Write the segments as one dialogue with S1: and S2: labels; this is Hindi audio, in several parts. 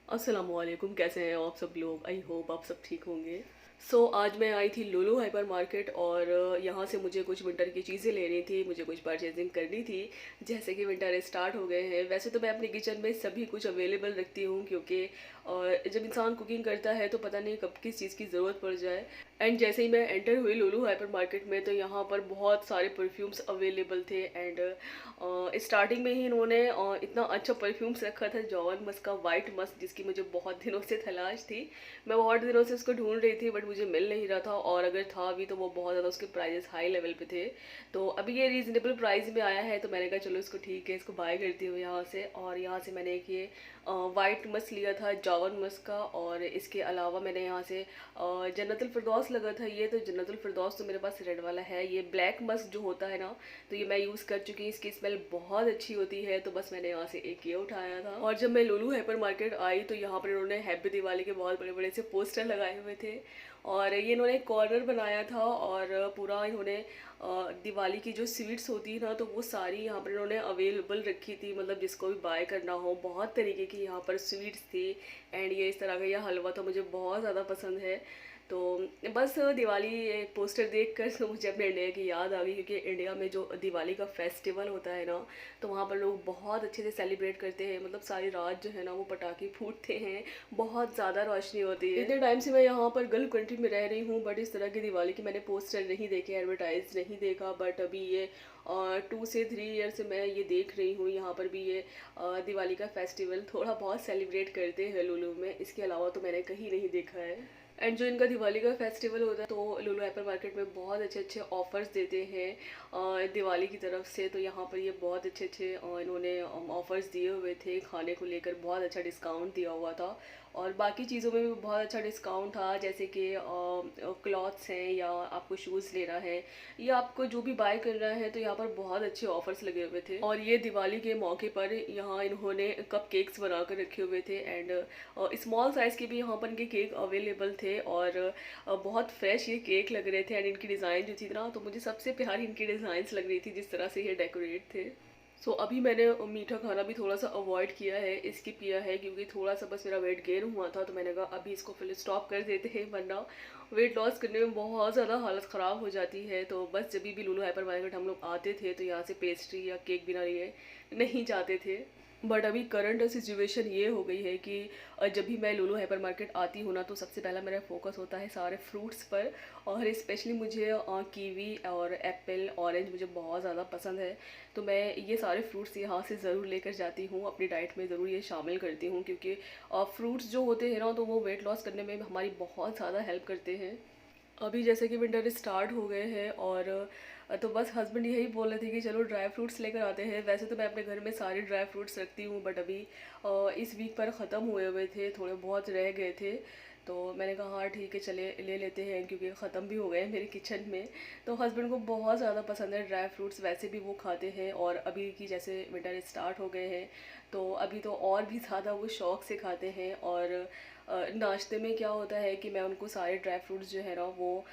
S1: अस्सलामुअलैकुम, कैसे हैं आप सब लोग। आई होप आप सब ठीक होंगे। आज मैं आई थी लुलु हाइपर मार्केट और यहाँ से मुझे कुछ विंटर की चीज़ें लेनी थी, मुझे कुछ परचेजिंग करनी थी। जैसे कि विंटर स्टार्ट हो गए हैं, वैसे तो मैं अपने किचन में सभी कुछ अवेलेबल रखती हूँ क्योंकि जब इंसान कुकिंग करता है तो पता नहीं कब किस चीज़ की ज़रूरत पड़ जाए। एंड जैसे ही मैं एंटर हुई लुलु हाइपर मार्केट में तो यहाँ पर बहुत सारे परफ्यूम्स अवेलेबल थे। एंड स्टार्टिंग में ही इन्होंने इतना अच्छा परफ्यूम्स रखा था, जॉन मस्क का वाइट मस्क, जिसकी मुझे बहुत दिनों से तलाश थी। मैं बहुत दिनों से उसको ढूंढ रही थी बट मुझे मिल नहीं रहा था, और अगर था भी तो वो बहुत ज़्यादा उसके प्राइजेस हाई लेवल पे थे। तो अभी ये रीजनेबल प्राइस में आया है तो मैंने कहा चलो इसको ठीक है, इसको बाय करती हूँ यहाँ से। और यहाँ से मैंने एक ये वाइट मस्क लिया था, जॉन मस्क का। और इसके अलावा मैंने यहाँ से जन्नतुल फिरदौस लगा था ये, तो जन्नतुल फिरदौस तो मेरे पास रेड वाला है। ये ब्लैक मस्क जो होता है ना, तो ये मैं यूज़ कर चुकी हूँ, इसकी स्मेल बहुत अच्छी होती है। तो बस मैंने यहाँ से एक ये उठाया था। और जब मैं लुलु हाइपर मार्केट आई तो यहाँ पर इन्होंने हैप्पी दिवाली के बहुत बड़े बड़े से पोस्टर लगाए हुए थे। और ये इन्होंने कॉर्नर बनाया था और पूरा इन्होंने दिवाली की जो स्वीट्स होती है ना, तो वो सारी यहाँ पर इन्होंने अवेलेबल रखी थी। मतलब जिसको भी बाय करना हो, बहुत तरीके की यहाँ पर स्वीट्स थी। एंड ये इस तरह का यह हलवा तो मुझे बहुत ज़्यादा पसंद है। तो बस दिवाली पोस्टर देखकर तो मुझे अपने इंडिया की याद आ गई, क्योंकि इंडिया में जो दिवाली का फेस्टिवल होता है ना, तो वहाँ पर लोग बहुत अच्छे से सेलिब्रेट करते हैं। मतलब सारी रात जो है ना वो पटाखे फूटते हैं, बहुत ज़्यादा रोशनी होती है। इतने टाइम से मैं यहाँ पर गल्फ कंट्री में रह रही हूँ बट इस तरह की दिवाली की मैंने पोस्टर नहीं देखे, एडवर्टाइज नहीं देखा। बट अभी ये 2 से 3 ईयर से मैं ये देख रही हूँ, यहाँ पर भी ये दिवाली का फेस्टिवल थोड़ा बहुत सेलिब्रेट करते हैं लुलु में। इसके अलावा तो मैंने कहीं नहीं देखा है। एंड जो इनका दिवाली का फेस्टिवल होता है तो लुलु हाइपर मार्केट में बहुत अच्छे अच्छे ऑफर्स देते हैं दिवाली की तरफ से। तो यहाँ पर ये बहुत अच्छे अच्छे इन्होंने ऑफर्स दिए हुए थे, खाने को लेकर बहुत अच्छा डिस्काउंट दिया हुआ था। और बाकी चीज़ों में भी बहुत अच्छा डिस्काउंट था, जैसे कि क्लॉथ्स हैं या आपको शूज़ लेना है या आपको जो भी बाय करना है, तो यहाँ पर बहुत अच्छे ऑफर्स लगे हुए थे। और ये दिवाली के मौके पर यहाँ इन्होंने कप केक्स बना कर रखे हुए थे। एंड स्मॉल साइज़ के भी यहाँ पर इनके केक अवेलेबल थे और बहुत फ्रेश ये केक लग रहे थे। एंड इनकी डिज़ाइन जो थी ना, तो मुझे सबसे प्यारी इनकी डिज़ाइंस लग रही थी जिस तरह से ये डेकोरेट थे। अभी मैंने मीठा खाना भी थोड़ा सा अवॉइड किया है, स्किप किया है, क्योंकि थोड़ा सा बस मेरा वेट गेन हुआ था। तो मैंने कहा अभी इसको फिर स्टॉप कर देते हैं, वरना वेट लॉस करने में बहुत ज़्यादा हालत ख़राब हो जाती है। तो बस जब भी लुलु हाइपर मार्केट हम लोग आते थे तो यहाँ से पेस्ट्री या केक बिना लिए नहीं जाते थे। बट अभी करंट सिचुएशन ये हो गई है कि जब भी मैं लुलु हाइपर मार्केट आती हूँ ना, तो सबसे पहला मेरा फोकस होता है सारे फ्रूट्स पर। और स्पेशली मुझे कीवी और एप्पल ऑरेंज मुझे बहुत ज़्यादा पसंद है। तो मैं ये सारे फ्रूट्स यहाँ से ज़रूर लेकर जाती हूँ, अपनी डाइट में ज़रूर ये शामिल करती हूँ, क्योंकि फ्रूट्स जो होते हैं ना, तो वो वेट लॉस करने में हमारी बहुत ज़्यादा हेल्प करते हैं। अभी जैसे कि विंटर स्टार्ट हो गए हैं और तो बस हस्बैंड यही बोल रहे थे कि चलो ड्राई फ्रूट्स लेकर आते हैं। वैसे तो मैं अपने घर में सारे ड्राई फ्रूट्स रखती हूँ बट अभी इस वीक पर ख़त्म हुए हुए थे, थोड़े बहुत रह गए थे। तो मैंने कहा हाँ ठीक है, चले ले लेते हैं, क्योंकि ख़त्म भी हो गए हैं मेरे किचन में। तो हस्बैंड को बहुत ज़्यादा पसंद है ड्राई फ्रूट्स, वैसे भी वो खाते हैं। और अभी की जैसे विंटर स्टार्ट हो गए हैं तो अभी तो और भी ज़्यादा वो शौक़ से खाते हैं। और नाश्ते में क्या होता है कि मैं उनको सारे ड्राई फ्रूट्स जो है ना वो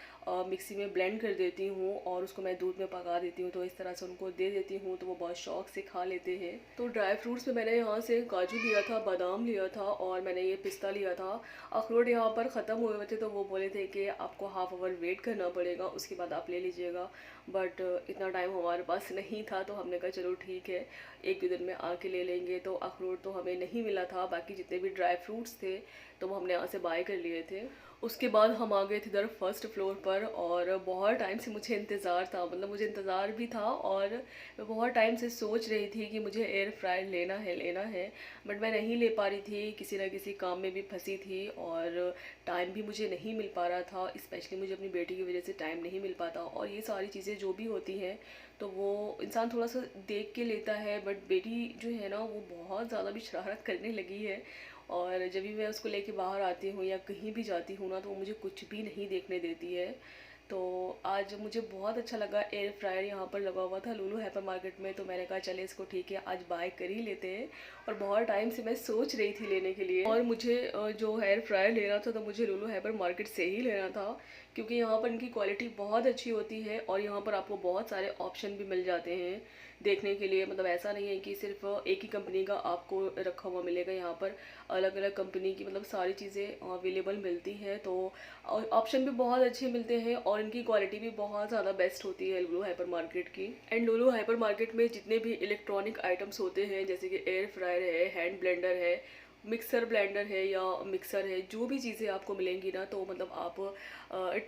S1: मिक्सी में ब्लेंड कर देती हूँ और उसको मैं दूध में पका देती हूँ, तो इस तरह से उनको दे देती हूँ, तो वो बहुत शौक से खा लेते हैं। तो ड्राई फ्रूट्स में मैंने यहाँ से काजू लिया था, बादाम लिया था और मैंने ये पिस्ता लिया था। अखरोट यहाँ पर ख़त्म हुए हुए थे तो वो बोले थे कि आपको हाफ आवर वेट करना पड़ेगा, उसके बाद आप ले लीजिएगा। बट इतना टाइम हमारे पास नहीं था तो हमने कहा चलो ठीक है, 1-2 दिन में आके ले लेंगे। तो अखरोट तो हमें नहीं मिला था, बाकी जितने भी ड्राई फ्रूट्स थे तो वो हमने यहाँ से बाय कर लिए थे। उसके बाद हम आ गए थे इधर फर्स्ट फ्लोर पर और बहुत टाइम से मुझे इंतज़ार था, मतलब मुझे इंतज़ार भी था और मैं बहुत टाइम से सोच रही थी कि मुझे एयर फ्रायर लेना है। बट मैं नहीं ले पा रही थी, किसी ना किसी काम में भी फंसी थी और टाइम भी मुझे नहीं मिल पा रहा था। स्पेशली मुझे अपनी बेटी की वजह से टाइम नहीं मिल पाता। और ये सारी चीज़ें जो भी होती हैं तो वो इंसान थोड़ा सा देख के लेता है, बट बेटी जो है ना वो बहुत ज़्यादा भी शरारत करने लगी है। और जब भी मैं उसको लेके बाहर आती हूँ या कहीं भी जाती हूँ ना, तो वो मुझे कुछ भी नहीं देखने देती है। तो आज मुझे बहुत अच्छा लगा, एयर फ्रायर यहाँ पर लगा हुआ था लुलु हाइपर मार्केट में, तो मैंने कहा चले इसको ठीक है आज बाय कर ही लेते हैं। और बहुत टाइम से मैं सोच रही थी लेने के लिए। और मुझे जो एयर फ्रायर लेना था तो मुझे लुलु हाइपर मार्केट से ही लेना था, क्योंकि यहाँ पर इनकी क्वालिटी बहुत अच्छी होती है और यहाँ पर आपको बहुत सारे ऑप्शन भी मिल जाते हैं। देखने के लिए। मतलब ऐसा नहीं है कि सिर्फ एक ही कंपनी का आपको रखा हुआ मिलेगा, यहाँ पर अलग अलग कंपनी की मतलब सारी चीज़ें अवेलेबल मिलती हैं। तो ऑप्शन भी बहुत अच्छे मिलते हैं और इनकी क्वालिटी भी बहुत ज़्यादा बेस्ट होती है लुलु हाइपर मार्केट की। एंड लुलु हाइपर मार्केट में जितने भी इलेक्ट्रॉनिक आइटम्स होते हैं, जैसे कि एयर फ्रायर है, हैंड ब्लेंडर है, मिक्सर ब्लेंडर है या मिक्सर है, जो भी चीज़ें आपको मिलेंगी ना, तो मतलब आप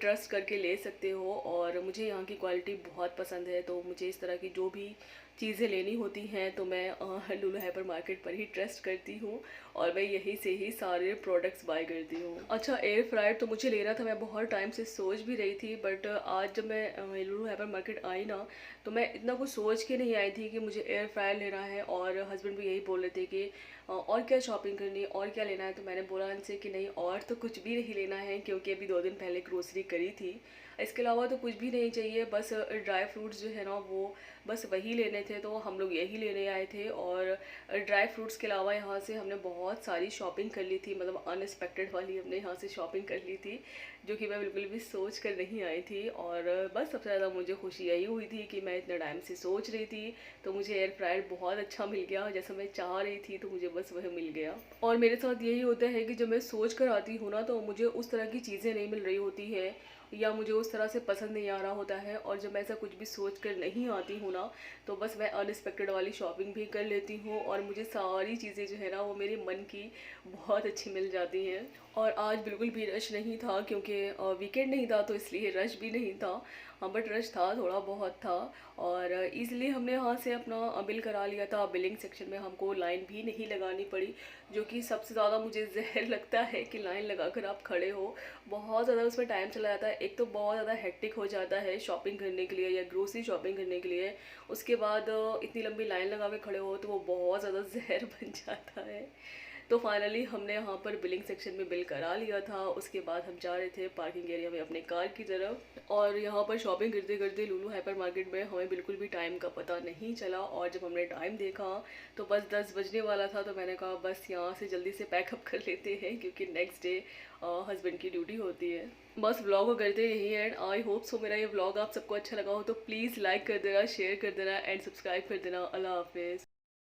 S1: ट्रस्ट करके ले सकते हो। और मुझे यहाँ की क्वालिटी बहुत पसंद है, तो मुझे इस तरह की जो भी चीज़ें लेनी होती हैं तो मैं लुलु हाइपर मार्केट पर ही ट्रस्ट करती हूँ और मैं यहीं से ही सारे प्रोडक्ट्स बाय करती हूँ। अच्छा, एयर फ्रायर तो मुझे लेना था, मैं बहुत टाइम से सोच भी रही थी, बट आज जब मैं लुलु हाइपर मार्केट आई ना, तो मैं इतना कुछ सोच के नहीं आई थी कि मुझे एयर फ्रायर लेना है। और हस्बैंड भी यही बोल रहे थे कि और क्या शॉपिंग करनी है, और क्या लेना है। तो मैंने बोला उनसे कि नहीं, और तो कुछ भी नहीं लेना है, क्योंकि अभी 2 दिन पहले ग्रोसरी करी थी। इसके अलावा तो कुछ भी नहीं चाहिए, बस ड्राई फ्रूट्स जो है ना, वो बस वही लेने थे, तो हम लोग यही लेने आए थे। और ड्राई फ्रूट्स के अलावा यहाँ से हमने बहुत सारी शॉपिंग कर ली थी, मतलब अनएक्सपेक्टेड वाली हमने यहाँ से शॉपिंग कर ली थी, जो कि मैं बिल्कुल भी सोच कर नहीं आई थी। और बस सबसे ज़्यादा मुझे खुशी यही हुई थी कि मैं इतने टाइम से सोच रही थी, तो मुझे एयर फ्रायर बहुत अच्छा मिल गया, जैसा मैं चाह रही थी, तो मुझे बस वह मिल गया। और मेरे साथ यही होता है कि जब मैं सोच कर आती हूँ ना, तो मुझे उस तरह की चीज़ें नहीं मिल रही होती है या मुझे उस तरह से पसंद नहीं आ रहा होता है। और जब मैं ऐसा कुछ भी सोच कर नहीं आती हूँ ना, तो बस मैं अनएक्सपेक्टेड वाली शॉपिंग भी कर लेती हूँ और मुझे सारी चीज़ें जो है ना, वो मेरे मन की बहुत अच्छी मिल जाती हैं। और आज बिल्कुल भी रश नहीं था, क्योंकि वीकेंड नहीं था, तो इसलिए रश भी नहीं था। हाँ, बट रश था, थोड़ा बहुत था। और इज़िली हमने यहाँ से अपना बिल करा लिया था। बिलिंग सेक्शन में हमको लाइन भी नहीं लगानी पड़ी, जो कि सबसे ज़्यादा मुझे ज़हर लगता है कि लाइन लगाकर आप खड़े हो, बहुत ज़्यादा उसमें टाइम चला जाता है। एक तो बहुत ज़्यादा हेक्टिक हो जाता है शॉपिंग करने के लिए या ग्रोसरी शॉपिंग करने के लिए, उसके बाद इतनी लंबी लाइन लगा के खड़े हो, तो वो बहुत ज़्यादा ज़हर बन जाता है। तो फाइनली हमने यहाँ पर बिलिंग सेक्शन में बिल करा लिया था। उसके बाद हम जा रहे थे पार्किंग एरिया में अपने कार की तरफ। और यहाँ पर शॉपिंग करते करते लुलु हाइपर मार्केट में हमें बिल्कुल भी टाइम का पता नहीं चला। और जब हमने टाइम देखा तो बस 10 बजने वाला था, तो मैंने कहा बस यहाँ से जल्दी से पैकअप कर लेते हैं, क्योंकि नेक्स्ट डे हस्बैंड की ड्यूटी होती है। बस व्लॉग को करते यही एंड आई होप सो मेरा ये व्लॉग आप सबको अच्छा लगा हो, तो प्लीज़ लाइक कर देना, शेयर कर देना एंड सब्सक्राइब कर देना। अल्लाह हाफिज़।